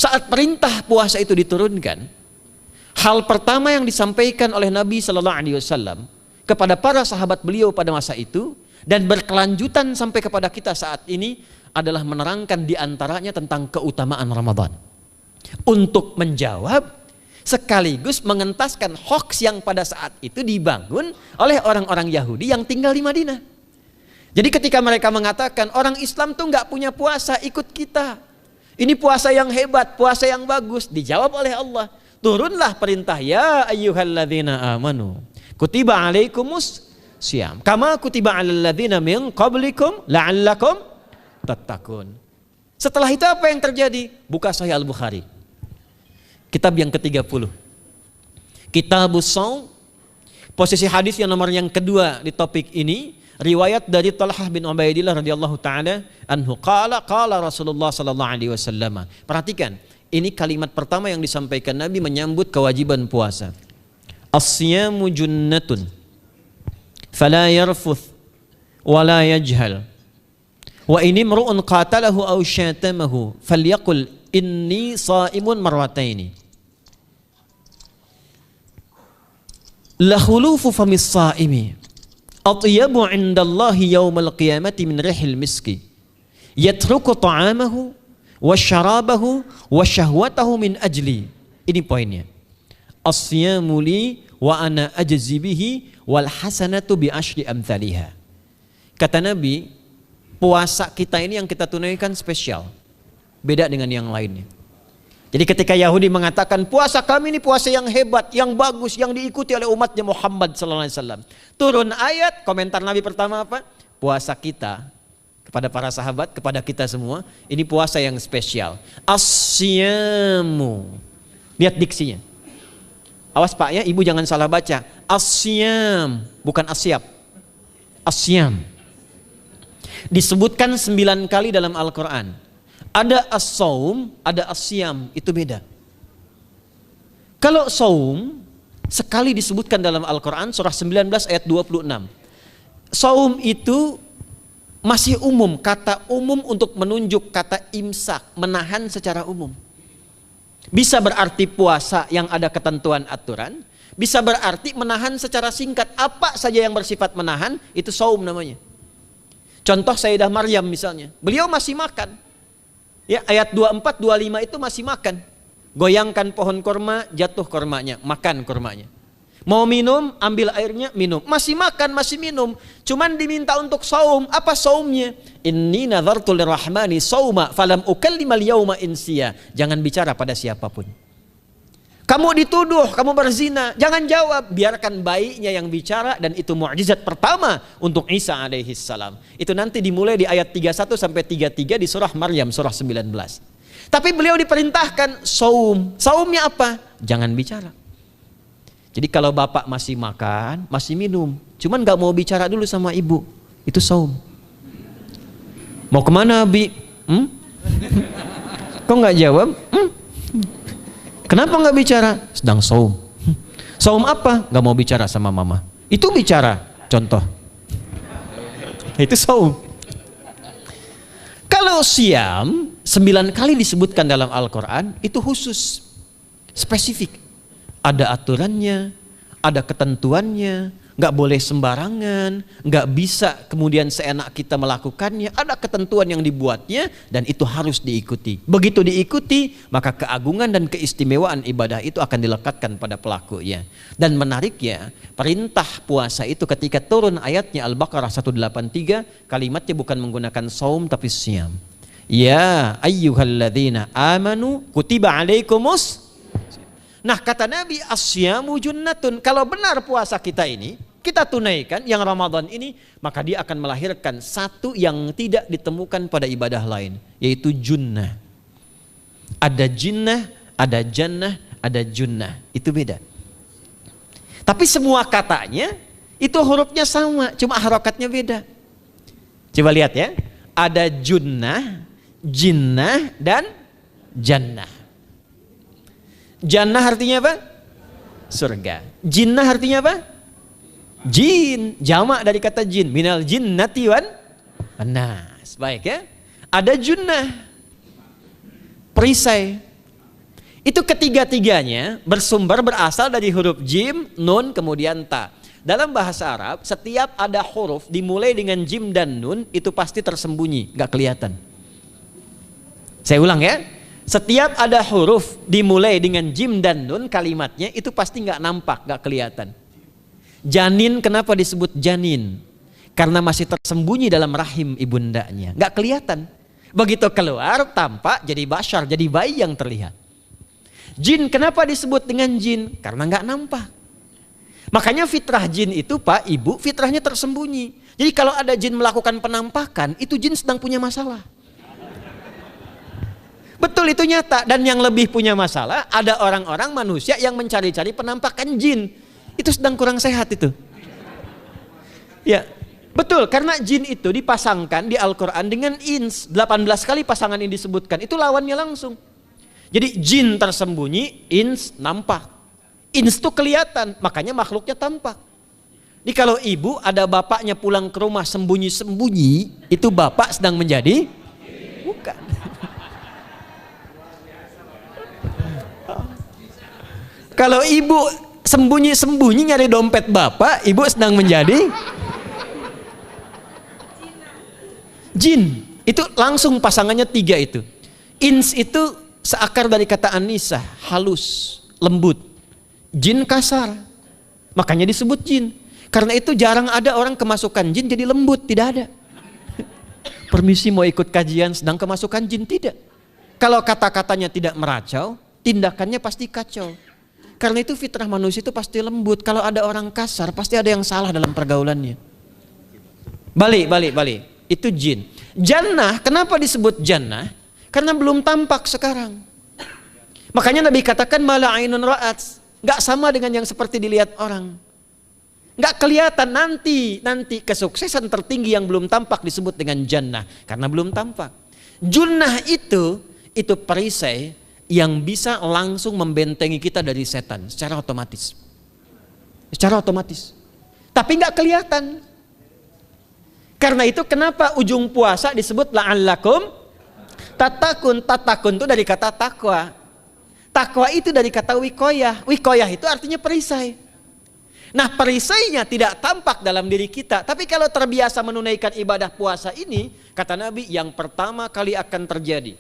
Saat perintah puasa itu diturunkan, hal pertama yang disampaikan oleh Nabi Sallallahu Alaihi Wasallam kepada para sahabat beliau pada masa itu dan berkelanjutan sampai kepada kita saat ini adalah menerangkan diantaranya tentang keutamaan Ramadan, untuk menjawab sekaligus mengentaskan hoaks yang pada saat itu dibangun oleh orang-orang Yahudi yang tinggal di Madinah. Jadi ketika mereka mengatakan orang Islam tuh nggak punya puasa, ikut kita, ini puasa yang hebat, puasa yang bagus, dijawab oleh Allah, turunlah perintah, ya ayyuhalladzina amanu kutiba alaikumus syiyam kama kutiba alal ladzina min qablikum la'allakum tattaqun. Setelah itu apa yang terjadi? Buka Sahih Al-Bukhari, kitab yang ke-30, Kitabus Shaum, posisi hadis yang nomor yang kedua di topik ini, riwayat dari Talhah bin Ubaidillah radhiyallahu taala anhu qala Rasulullah sallallahu alaihi wasallam. Perhatikan, ini kalimat pertama yang disampaikan Nabi menyambut kewajiban puasa. As-siyamu junnatun fala yarfuth wala yajhal wa ini mru'un qatalahu aw syatamahu falyaqul inni sha'imun marwataini la khulufu famis sha'imi atyabu 'indallahi yaumal qiyamati min rihil miski yatruku ta'amahu wa syarabahu wa syahwatahu min ajli. Ini poinnya. As-siyamu li wa ana ajzi bihi wal hasanatu bi asyri amthaliha. Kata Nabi, puasa kita ini yang kita tunaikan spesial, beda dengan yang lainnya. Jadi ketika Yahudi mengatakan puasa kami ini puasa yang hebat, yang bagus, yang diikuti oleh umatnya Muhammad sallallahu alaihi wasallam, turun ayat, komentar Nabi pertama apa? Puasa kita kepada para sahabat, kepada kita semua, ini puasa yang spesial. As-siyamu. Lihat diksinya. Awas Pak ya, Ibu jangan salah baca. As-siyam, bukan asyab. As-siyam. Disebutkan 9 kali dalam Al-Quran. Ada as-saum, ada as-siyam, itu beda. Kalau saum, sekali disebutkan dalam Al-Quran, surah 19 ayat 26. Saum itu masih umum, kata umum untuk menunjuk kata imsak, menahan secara umum. Bisa berarti puasa yang ada ketentuan aturan, bisa berarti menahan secara singkat, apa saja yang bersifat menahan, itu saum namanya. Contoh Sayyidah Maryam misalnya, beliau masih makan. Ya, ayat 24, 25 itu masih makan. Goyangkan pohon kurma, jatuh kurmanya, makan kurmanya. Mau minum, ambil airnya, minum. Masih makan, masih minum. Cuman diminta untuk saum. Apa saumnya? Inni nadhartu lirrahmani sauma falam ukallimal yauma insiya. Jangan bicara pada siapapun. Kamu dituduh, kamu berzina, jangan jawab. Biarkan bayinya yang bicara, dan itu mukjizat pertama untuk Isa alaihi salam. Itu nanti dimulai di ayat 31 sampai 33 di surah Maryam, surah 19. Tapi beliau diperintahkan saum. Saumnya apa? Jangan bicara. Jadi kalau bapak masih makan, masih minum, cuman gak mau bicara dulu sama ibu, itu saum. Mau kemana Bi? Kok gak jawab? Kenapa gak bicara? Sedang saum. Saum apa? Gak mau bicara sama mama. Itu bicara, contoh. Itu saum. Kalau siam, 9 kali disebutkan dalam Al-Quran, itu khusus, spesifik. Ada aturannya, ada ketentuannya, nggak boleh sembarangan, nggak bisa kemudian seenak kita melakukannya, ada ketentuan yang dibuatnya dan itu harus diikuti. Begitu diikuti, maka keagungan dan keistimewaan ibadah itu akan dilekatkan pada pelakunya. Dan menariknya, perintah puasa itu ketika turun ayatnya Al-Baqarah 183, kalimatnya bukan menggunakan saum tapi siyam. Ya ayyuhalladzina amanu kutiba alaikumus. Nah kata Nabi, asyamu junnatun. Kalau benar puasa kita ini, kita tunaikan yang Ramadan ini, maka dia akan melahirkan satu yang tidak ditemukan pada ibadah lain, yaitu junnah. Ada jinnah, ada jannah, ada junnah. Itu beda. Tapi semua katanya, itu hurufnya sama, cuma harokatnya beda. Coba lihat ya. Ada junnah, jinnah, dan jannah. Jannah artinya apa? Surga. Jinnah artinya apa? Jin. Jamak dari kata jin. Minal jinnati wan nas. Baik ya. Ada junnah, perisai, Itu ketiga-tiganya berasal dari huruf jim, nun, kemudian ta. Dalam bahasa Arab, setiap ada huruf dimulai dengan jim dan nun, itu pasti tersembunyi, gak kelihatan. Saya ulang ya. Setiap ada huruf dimulai dengan jim dan nun, kalimatnya itu pasti gak nampak, gak kelihatan. Janin, kenapa disebut janin? Karena masih tersembunyi dalam rahim ibundanya, gak kelihatan. Begitu keluar, tampak jadi bashar, jadi bayi yang terlihat. Jin, kenapa disebut dengan jin? Karena nggak nampak. Makanya fitrah jin itu Pak, Ibu, fitrahnya tersembunyi. Jadi kalau ada jin melakukan penampakan, itu jin sedang punya masalah. Betul, itu nyata. Dan yang lebih punya masalah, ada orang-orang manusia yang mencari-cari penampakan jin. Itu sedang kurang sehat itu. Ya, betul, karena jin itu dipasangkan di Al-Quran dengan ins. 18 kali pasangan ini disebutkan, itu lawannya langsung. Jadi jin tersembunyi, ins nampak. Ins itu kelihatan, makanya makhluknya tampak. Jadi kalau ibu ada bapaknya pulang ke rumah sembunyi-sembunyi, itu bapak sedang menjadi? Bukan. Kalau ibu sembunyi-sembunyi nyari dompet bapak, ibu sedang menjadi? Jin. Itu langsung pasangannya 3 itu. Ins itu seakar dari kata anisah, halus, lembut. Jin kasar, makanya disebut jin. Karena itu jarang ada orang kemasukan jin jadi lembut, tidak ada. Permisi mau ikut kajian sedang kemasukan jin, tidak. Kalau kata-katanya tidak meracau, tindakannya pasti kacau. Karena itu fitrah manusia itu pasti lembut. Kalau ada orang kasar, pasti ada yang salah dalam pergaulannya. Balik. Itu jin. Jannah, kenapa disebut jannah? Karena belum tampak sekarang. Makanya Nabi katakan mala ainun ra'at, nggak sama dengan yang seperti dilihat orang. Nggak kelihatan, nanti kesuksesan tertinggi yang belum tampak disebut dengan jannah karena belum tampak. Junnah itu perisai yang bisa langsung membentengi kita dari setan secara otomatis. Tapi nggak kelihatan. Karena itu kenapa ujung puasa disebut la'allakum tatakun. Tatakun itu dari kata takwa. Takwa itu dari kata wikoyah. Wikoyah itu artinya perisai. Nah, perisainya tidak tampak dalam diri kita. Tapi kalau terbiasa menunaikan ibadah puasa ini, kata Nabi, yang pertama kali akan terjadi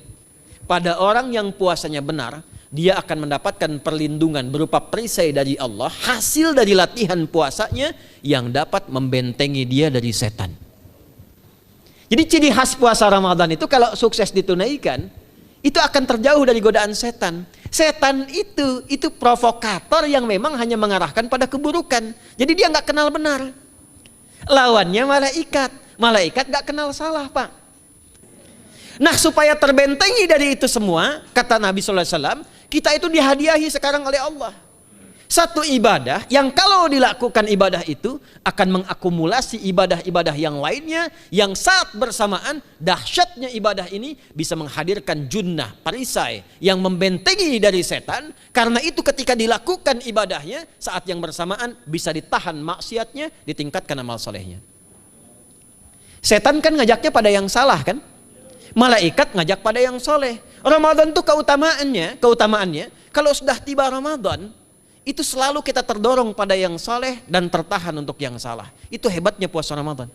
pada orang yang puasanya benar, dia akan mendapatkan perlindungan berupa perisai dari Allah, hasil dari latihan puasanya yang dapat membentengi dia dari setan. Jadi ciri khas puasa Ramadan itu kalau sukses ditunaikan, itu akan terjauh dari godaan setan. Setan itu provokator yang memang hanya mengarahkan pada keburukan. Jadi dia nggak kenal benar. Lawannya malaikat. Malaikat nggak kenal salah, Pak. Nah, supaya terbentengi dari itu semua, kata Nabi SAW, kita itu dihadiahi sekarang oleh Allah. Satu ibadah yang kalau dilakukan ibadah itu akan mengakumulasi ibadah-ibadah yang lainnya, yang saat bersamaan dahsyatnya ibadah ini bisa menghadirkan junnah, perisai yang membentengi dari setan. Karena itu ketika dilakukan ibadahnya, saat yang bersamaan bisa ditahan maksiatnya, ditingkatkan amal solehnya. Setan kan ngajaknya pada yang salah kan? Malaikat ngajak pada yang soleh. Ramadan itu keutamaannya kalau sudah tiba Ramadan, itu selalu kita terdorong pada yang saleh dan tertahan untuk yang salah. Itu hebatnya puasa Ramadan.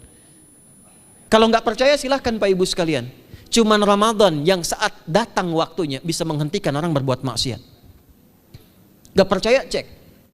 Kalau nggak percaya silahkan Pak Ibu sekalian. Cuman Ramadan yang saat datang waktunya bisa menghentikan orang berbuat maksiat. Nggak percaya cek.